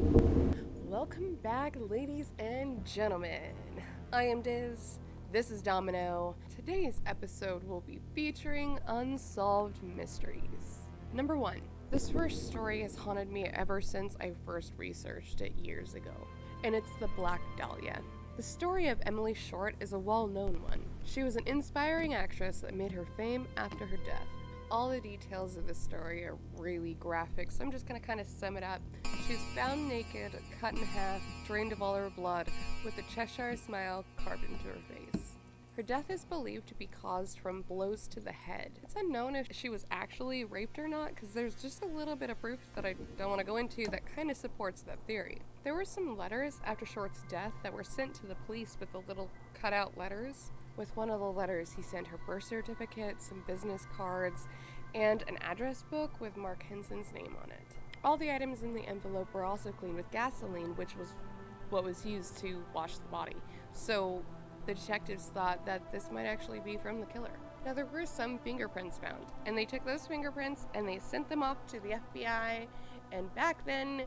Welcome back, ladies and gentlemen. I am Diz. This is Domino. Today's episode will be featuring unsolved mysteries. Number 1. This first story has haunted me ever since I first researched it years ago, and it's the Black Dahlia. The story of Emily Short is a well-known one. She was an inspiring actress that made her fame after her death. All the details of this story are really graphic, so I'm just going to kind of sum it up. She was found naked, cut in half, drained of all her blood, with a Cheshire smile carved into her face. Her death is believed to be caused from blows to the head. It's unknown if she was actually raped or not, because there's just a little bit of proof that I don't want to go into that kind of supports that theory. There were some letters after Short's death that were sent to the police with the little cutout letters. With one of the letters, he sent her birth certificate, some business cards, and an address book with Mark Henson's name on it. All the items in the envelope were also cleaned with gasoline, which was what was used to wash the body. So the detectives thought that this might actually be from the killer. Now, there were some fingerprints found, and they took those fingerprints and they sent them off to the FBI, and back then,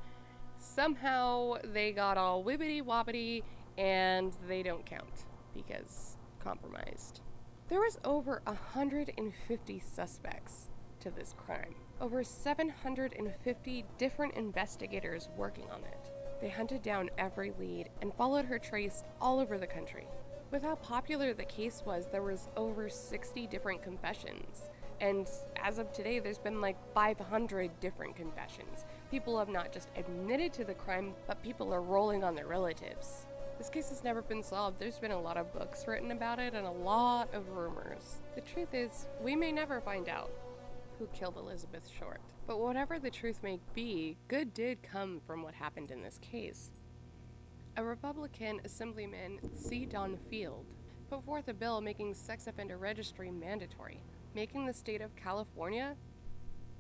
somehow they got all wibbity-wobbity, and they don't count, because compromised. There was over 150 suspects to this crime. Over 750 different investigators working on it. They hunted down every lead and followed her trace all over the country. With how popular the case was, there was over 60 different confessions. And as of today, there's been like 500 different confessions. People have not just admitted to the crime, but people are rolling on their relatives. This case has never been solved. There's been a lot of books written about it and a lot of rumors. The truth is, we may never find out who killed Elizabeth Short. But whatever the truth may be, good did come from what happened in this case. A Republican Assemblyman, C. Don Field, put forth a bill making sex offender registry mandatory, making the state of California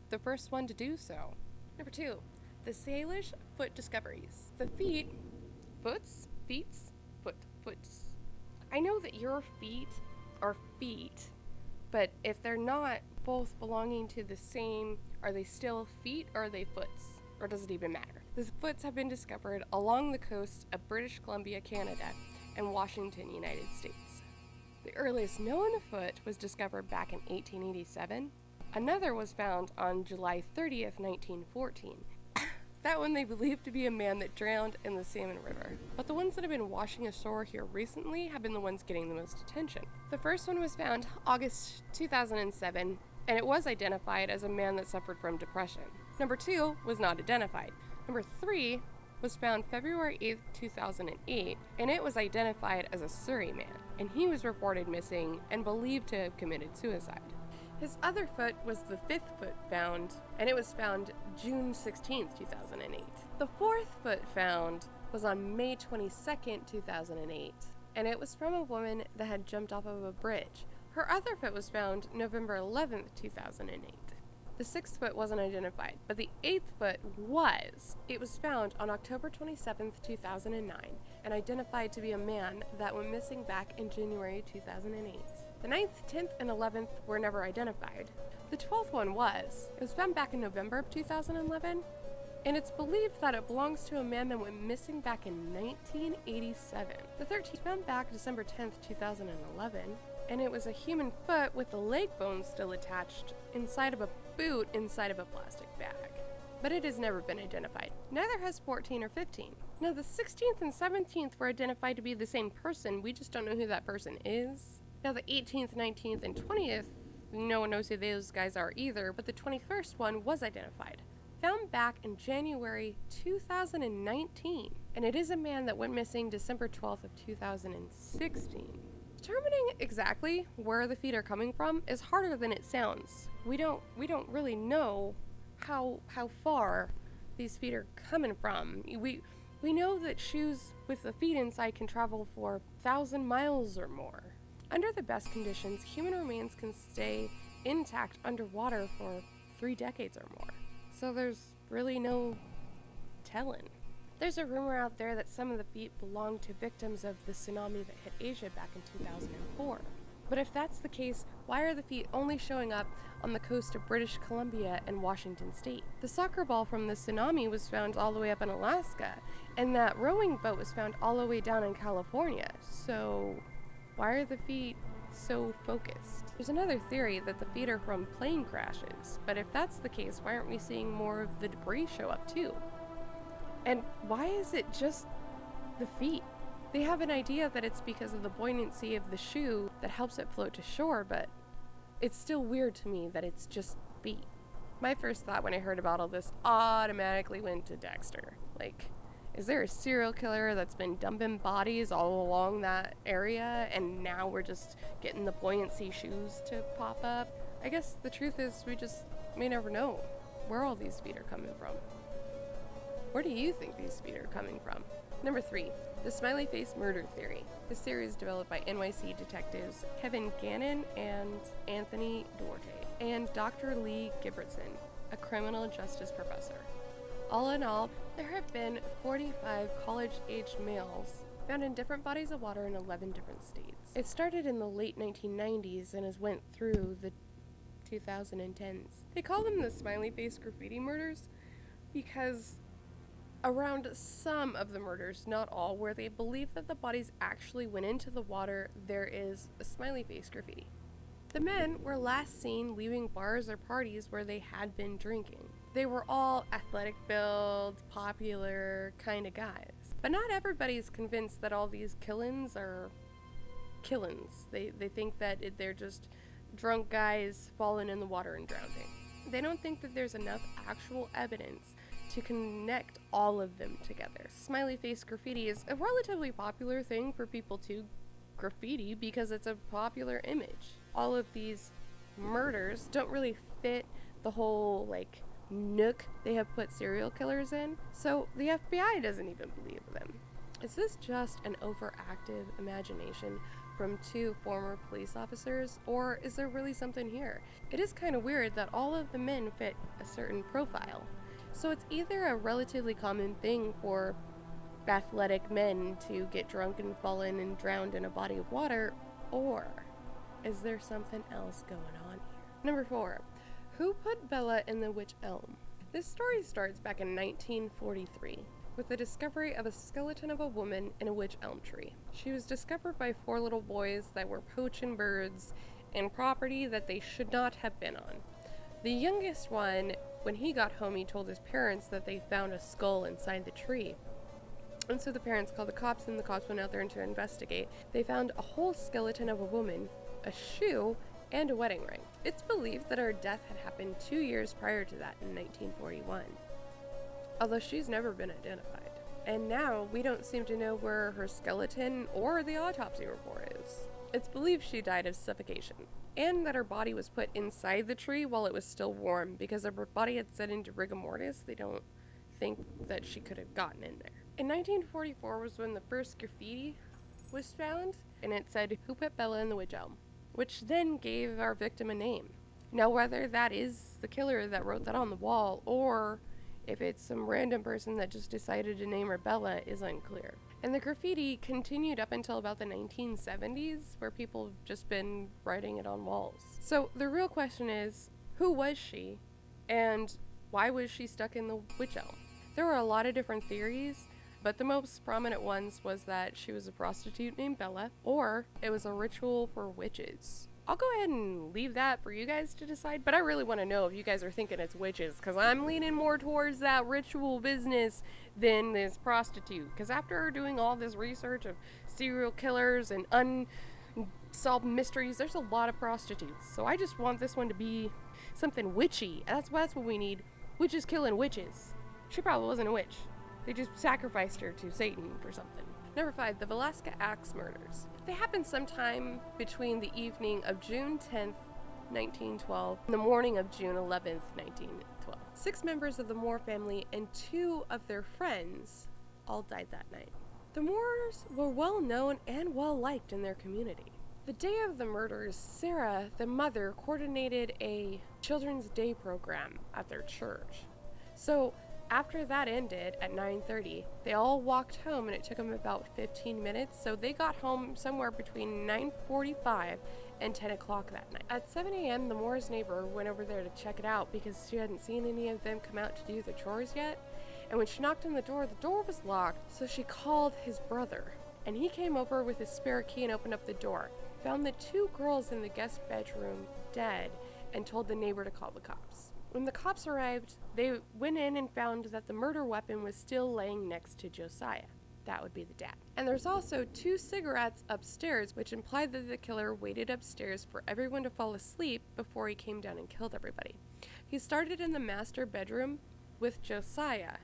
the first one to do so. Number 2, the Salish foot discoveries. The foots. I know that your feet are feet, but if they're not both belonging to the same, are they still feet or are they foots? Or does it even matter? The foots have been discovered along the coast of British Columbia, Canada, and Washington, United States. The earliest known foot was discovered back in 1887. Another was found on July 30th, 1914. That one they believe to be a man that drowned in the Salmon River. But the ones that have been washing ashore here recently have been the ones getting the most attention. The first one was found August 2007, and it was identified as a man that suffered from depression. Number 2 was not identified. Number 3 was found February 8th, 2008, and it was identified as a Surrey man, and he was reported missing and believed to have committed suicide. His other foot was the 5th foot found, and it was found June 16th, 2008. The 4th foot found was on May 22nd, 2008, and it was from a woman that had jumped off of a bridge. Her other foot was found November 11th, 2008. The 6th foot wasn't identified, but the 8th foot was. It was found on October 27th, 2009, and identified to be a man that went missing back in January 2008. The 9th, 10th, and 11th were never identified. The 12th one was. It was found back in November of 2011, and it's believed that it belongs to a man that went missing back in 1987. The 13th found back December 10th, 2011, and it was a human foot with the leg bone still attached inside of a boot inside of a plastic bag. But it has never been identified. Neither has 14 or 15. Now, the 16th and 17th were identified to be the same person. We just don't know who that person is. Now, the 18th, 19th, and 20th, no one knows who those guys are either, but the 21st one was identified. Found back in January 2019, and it is a man that went missing December 12th of 2016. Determining exactly where the feet are coming from is harder than it sounds. We don't really know how far these feet are coming from. We know that shoes with the feet inside can travel for 1,000 miles or more. Under the best conditions, human remains can stay intact underwater for 3 decades or more. So there's really no telling. There's a rumor out there that some of the feet belong to victims of the tsunami that hit Asia back in 2004. But if that's the case, why are the feet only showing up on the coast of British Columbia and Washington State? The soccer ball from the tsunami was found all the way up in Alaska, and that rowing boat was found all the way down in California. So why are the feet so focused? There's another theory that the feet are from plane crashes, but if that's the case, why aren't we seeing more of the debris show up too? And why is it just the feet? They have an idea that it's because of the buoyancy of the shoe that helps it float to shore, but it's still weird to me that it's just feet. My first thought when I heard about all this automatically went to Dexter. Like, is there a serial killer that's been dumping bodies all along that area, and now we're just getting the buoyancy shoes to pop up? I guess the truth is we just may never know where all these feet are coming from. Where do you think these feet are coming from? Number 3, the smiley face murder theory. This theory is developed by NYC detectives Kevin Gannon and Anthony Duarte, and Dr. Lee Gibertson, a criminal justice professor. All in all, there have been 45 college-aged males found in different bodies of water in 11 different states. It started in the late 1990s and has went through the 2010s. They call them the smiley face graffiti murders because around some of the murders, not all, where they believe that the bodies actually went into the water, there is a smiley face graffiti. The men were last seen leaving bars or parties where they had been drinking. They were all athletic build, popular kind of guys. But not everybody's convinced that all these killings are killings. They think that they're just drunk guys falling in the water and drowning. They don't think that there's enough actual evidence to connect all of them together. Smiley face graffiti is a relatively popular thing for people to graffiti because it's a popular image. All of these murders don't really fit the whole, nook they have put serial killers in, so the FBI doesn't even believe them. Is this just an overactive imagination from 2 former police officers, or is there really something here? It is kind of weird that all of the men fit a certain profile. So it's either a relatively common thing for athletic men to get drunk and fall in and drown in a body of water, or is there something else going on here? Number 4, who put Bella in the witch elm? This story starts back in 1943 with the discovery of a skeleton of a woman in a witch elm tree. She was discovered by 4 little boys that were poaching birds in property that they should not have been on. The youngest one, when he got home, he told his parents that they found a skull inside the tree. And so the parents called the cops, and the cops went out there to investigate. They found a whole skeleton of a woman, a shoe, and a wedding ring. It's believed that her death had happened 2 years prior to that in 1941, although she's never been identified. And now we don't seem to know where her skeleton or the autopsy report is. It's believed she died of suffocation, and that her body was put inside the tree while it was still warm, because her body had set into rigor mortis. They don't think that she could have gotten in there. In 1944 was when the first graffiti was found, and it said, "Who put Bella in the witch elm?" which then gave our victim a name. Now, whether that is the killer that wrote that on the wall, or if it's some random person that just decided to name her Bella, is unclear. And the graffiti continued up until about the 1970s, where people have just been writing it on walls. So the real question is, who was she, and why was she stuck in the witch elm? There were a lot of different theories, but the most prominent ones was that she was a prostitute named Bella, or it was a ritual for witches. I'll go ahead and leave that for you guys to decide, but I really want to know if you guys are thinking it's witches, because I'm leaning more towards that ritual business than this prostitute. Because after doing all this research of serial killers and unsolved mysteries, there's a lot of prostitutes. So I just want this one to be something witchy. That's what we need. Witches killing witches. She probably wasn't a witch. They just sacrificed her to Satan or something. Number 5, the Velasca Axe murders. They happened sometime between the evening of June 10th, 1912, and the morning of June 11th, 1912. 6 members of the Moore family and 2 of their friends all died that night. The Moores were well known and well liked in their community. The day of the murders, Sarah, the mother, coordinated a Children's Day program at their church. So after that ended at 9:30, they all walked home, and it took them about 15 minutes. So they got home somewhere between 9:45 and 10 o'clock that night. At 7 a.m., the Moore's neighbor went over there to check it out because she hadn't seen any of them come out to do their chores yet. And when she knocked on the door was locked, so she called his brother. And he came over with his spare key and opened up the door, found the 2 girls in the guest bedroom dead, and told the neighbor to call the cops. When the cops arrived, they went in and found that the murder weapon was still laying next to Josiah. That would be the dad. And there's also 2 cigarettes upstairs, which implied that the killer waited upstairs for everyone to fall asleep before he came down and killed everybody. He started in the master bedroom with Josiah.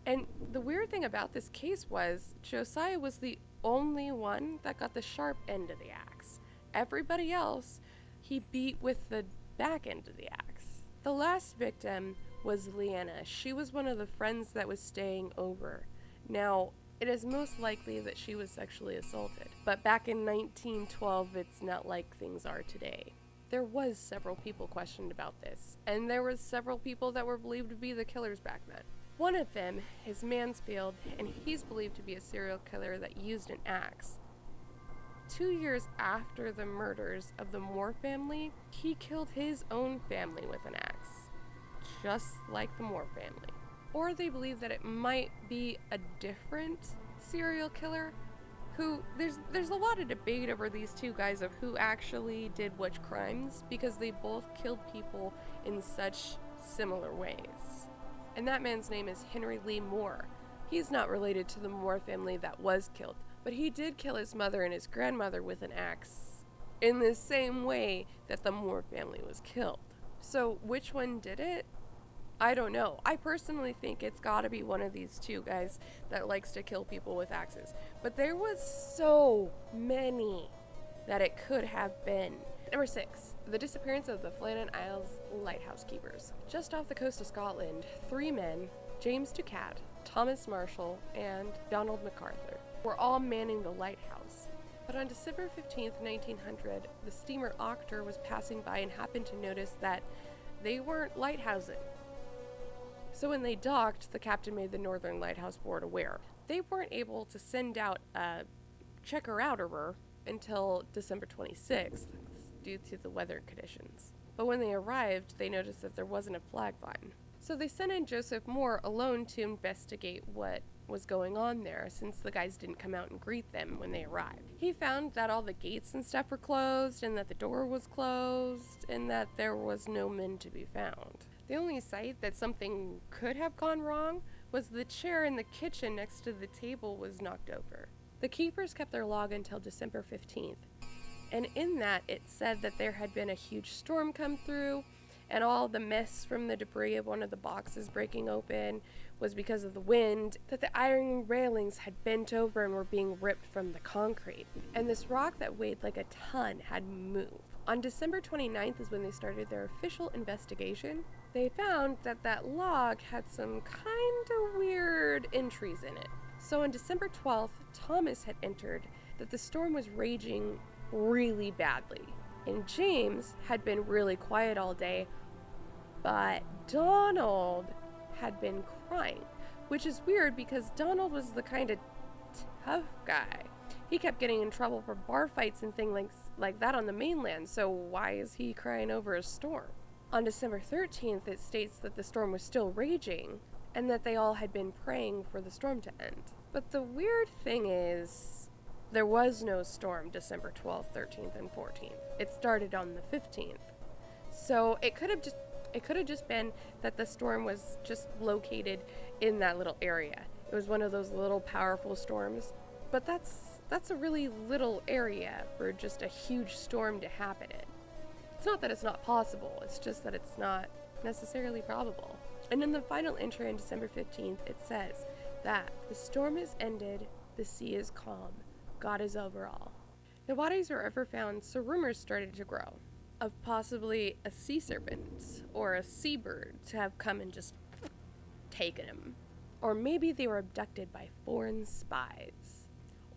And the weird thing about this case was Josiah was the only one that got the sharp end of the axe. Everybody else he beat with the back end of the axe. The last victim was Leanna. She was one of the friends that was staying over. Now, it is most likely that she was sexually assaulted, but back in 1912, it's not like things are today. There was several people questioned about this, and there was several people that were believed to be the killers back then. One of them is Mansfield, and he's believed to be a serial killer that used an axe. 2 years after the murders of the Moore family, he killed his own family with an axe, just like the Moore family. Or they believe that it might be a different serial killer who, there's a lot of debate over these 2 guys of who actually did which crimes, because they both killed people in such similar ways. And that man's name is Henry Lee Moore. He's not related to the Moore family that was killed, but he did kill his mother and his grandmother with an axe in the same way that the Moore family was killed. So which one did it? I don't know. I personally think it's gotta be one of these 2 guys that likes to kill people with axes. But there was so many that it could have been. Number 6, the disappearance of the Flannan Isles lighthouse keepers. Just off the coast of Scotland, 3 men, James Ducat, Thomas Marshall, and Donald MacArthur, were all manning the lighthouse. But on December 15th, 1900, the steamer Octor was passing by and happened to notice that they weren't lighthousing. So when they docked, the captain made the Northern Lighthouse Board aware. They weren't able to send out a checker-outerer until December 26th due to the weather conditions. But when they arrived, they noticed that there wasn't a flag line. So they sent in Joseph Moore alone to investigate what was going on there, since the guys didn't come out and greet them when they arrived. He found that all the gates and stuff were closed, and that the door was closed, and that there was no men to be found. The only site that something could have gone wrong was the chair in the kitchen next to the table was knocked over. The keepers kept their log until December 15th, and in that it said that there had been a huge storm come through, and all the mess from the debris of one of the boxes breaking open was because of the wind, that the iron railings had bent over and were being ripped from the concrete, and this rock that weighed like a ton had moved. On December 29th is when they started their official investigation. They found that that log had some kind of weird entries in it. So on December 12th, Thomas had entered that the storm was raging really badly, and James had been really quiet all day, but Donald had been crying, which is weird because Donald was the kind of tough guy. He kept getting in trouble for bar fights and things like that on the mainland, so why is he crying over a storm? On December 13th, it states that the storm was still raging and that they all had been praying for the storm to end. But the weird thing is, there was no storm December 12th, 13th, and 14th. It started on the 15th. So it could have just been that the storm was just located in that little area. It was one of those little powerful storms. But that's a really little area for just a huge storm to happen in. It's not that it's not possible, it's just that it's not necessarily probable. And in the final entry on December 15th, it says that the storm is ended, the sea is calm, God is over all. No bodies were ever found, so rumors started to grow of possibly a sea serpent or a seabird to have come and just taken him. Or maybe they were abducted by foreign spies.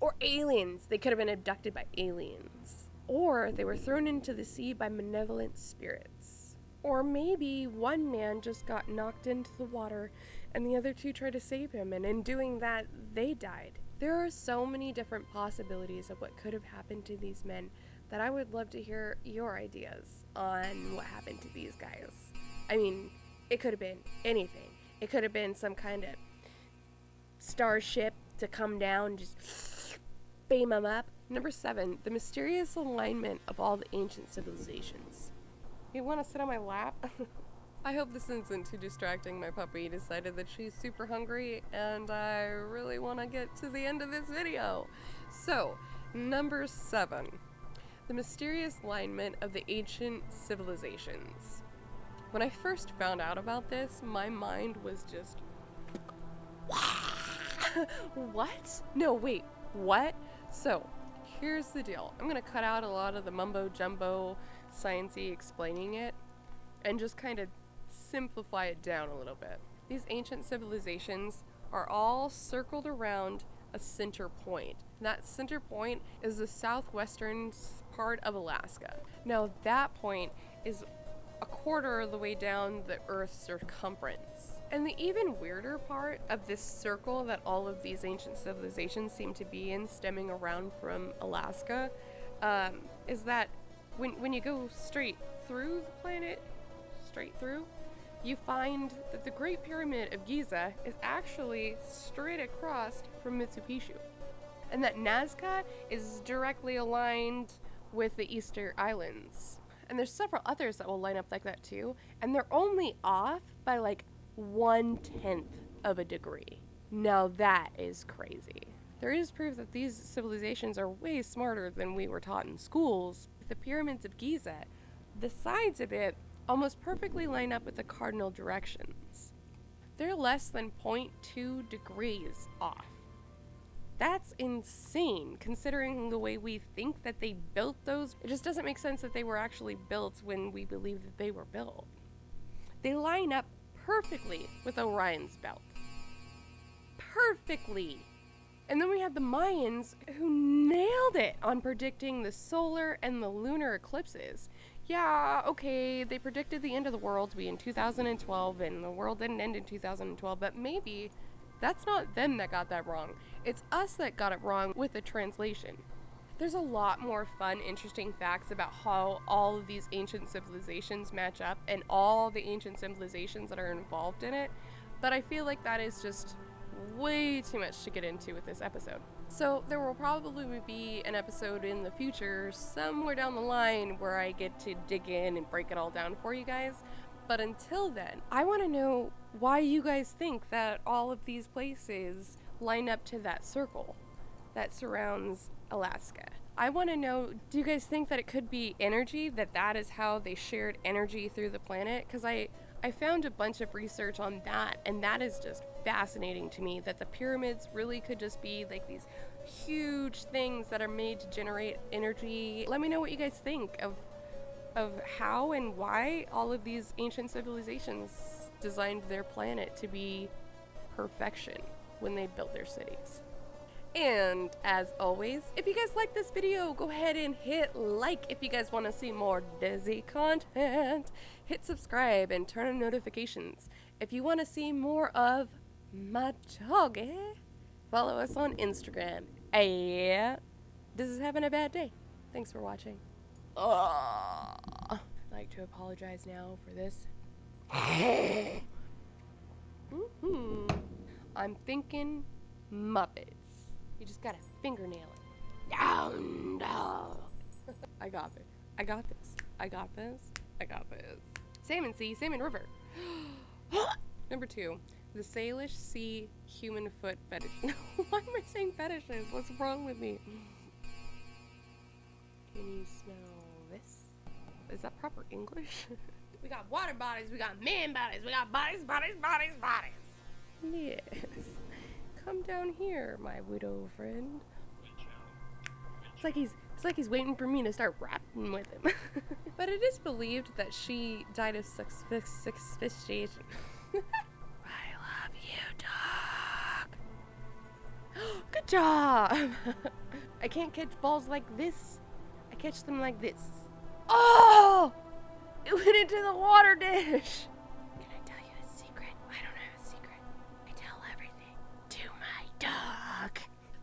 Or aliens. They could have been abducted by aliens. Or they were thrown into the sea by malevolent spirits. Or maybe one man just got knocked into the water and the other 2 tried to save him, and in doing that, they died. There are so many different possibilities of what could have happened to these men that I would love to hear your ideas on what happened to these guys. I mean, it could have been anything. It could have been some kind of starship to come down and just beam them up. Number 7, the mysterious alignment of all the ancient civilizations. You want to sit on my lap? I hope this isn't too distracting. My puppy decided that she's super hungry and I really want to get to the end of this video. So, number 7, the mysterious alignment of the ancient civilizations. When I first found out about this, my mind was just, what? No, wait, what? So, here's the deal. I'm gonna cut out a lot of the mumbo jumbo, sciencey explaining it, and just kind of simplify it down a little bit. These ancient civilizations are all circled around a center point. And that center point is the southwestern part of Alaska. Now that point is a quarter of the way down the Earth's circumference. And the even weirder part of this circle that all of these ancient civilizations seem to be in, stemming around from Alaska, is that when you go straight through the planet, straight through, you find that the Great Pyramid of Giza is actually straight across from Machu Picchu. And that Nazca is directly aligned with the Easter Islands. And there's several others that will line up like that too, and they're only off by like 1/10 of a degree. Now that is crazy. There is proof that these civilizations are way smarter than we were taught in schools. The pyramids of Giza, the sides of it almost perfectly line up with the cardinal directions. They're less than 0.2 degrees off. That's insane, considering the way we think that they built those. It just doesn't make sense that they were actually built when we believe that they were built. They line up perfectly with Orion's belt. Perfectly. And then we have the Mayans, who nailed it on predicting the solar and the lunar eclipses. Yeah, okay, they predicted the end of the world to be in 2012, and the world didn't end in 2012, but maybe that's not them that got that wrong. It's us that got it wrong with the translation. There's a lot more fun, interesting facts about how all of these ancient civilizations match up and all the ancient civilizations that are involved in it, but I feel like that is just way too much to get into with this episode. So there will probably be an episode in the future, somewhere down the line, where I get to dig in and break it all down for you guys. But until then, I want to know why you guys think that all of these places line up to that circle that surrounds Alaska. I want to know, do you guys think that it could be energy, that is how they shared energy through the planet? Because I found a bunch of research on that, and that is just fascinating to me, that the pyramids really could just be like these huge things that are made to generate energy. Let me know what you guys think of how and why all of these ancient civilizations designed their planet to be perfection when they built their cities. And as always, if you guys like this video, go ahead and hit like. If you guys want to see more Dizzy content, hit subscribe and turn on notifications. If you want to see more of my doggy, follow us on Instagram. Yeah, this is having a bad day. Thanks for watching. I'd like to apologize now for this. I'm thinking Muppets. You just gotta fingernail it. Down, dog. I got it. I got this. I got this. I got this. Salmon Sea, Salmon River. Number 2, the Salish Sea human foot fetish. Why am I saying fetishes? What's wrong with me? Can you smell this? Is that proper English? We got water bodies, we got man bodies, we got bodies. Yes. Come down here, my widow friend. It's like he's waiting for me to start rapping with him. But it is believed that she died of asphyxiation. I love you, dog. Good job. I can't catch balls like this. I catch them like this. Oh! It went into the water dish. Can I tell you a secret? I don't have a secret. I tell everything to my dog.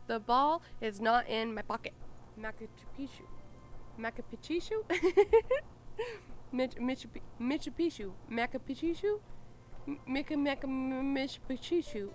The ball is not in my pocket. Machu Picchu. Machu Picchu? Machu Picchu. Machu Picchu? Machu Picchu.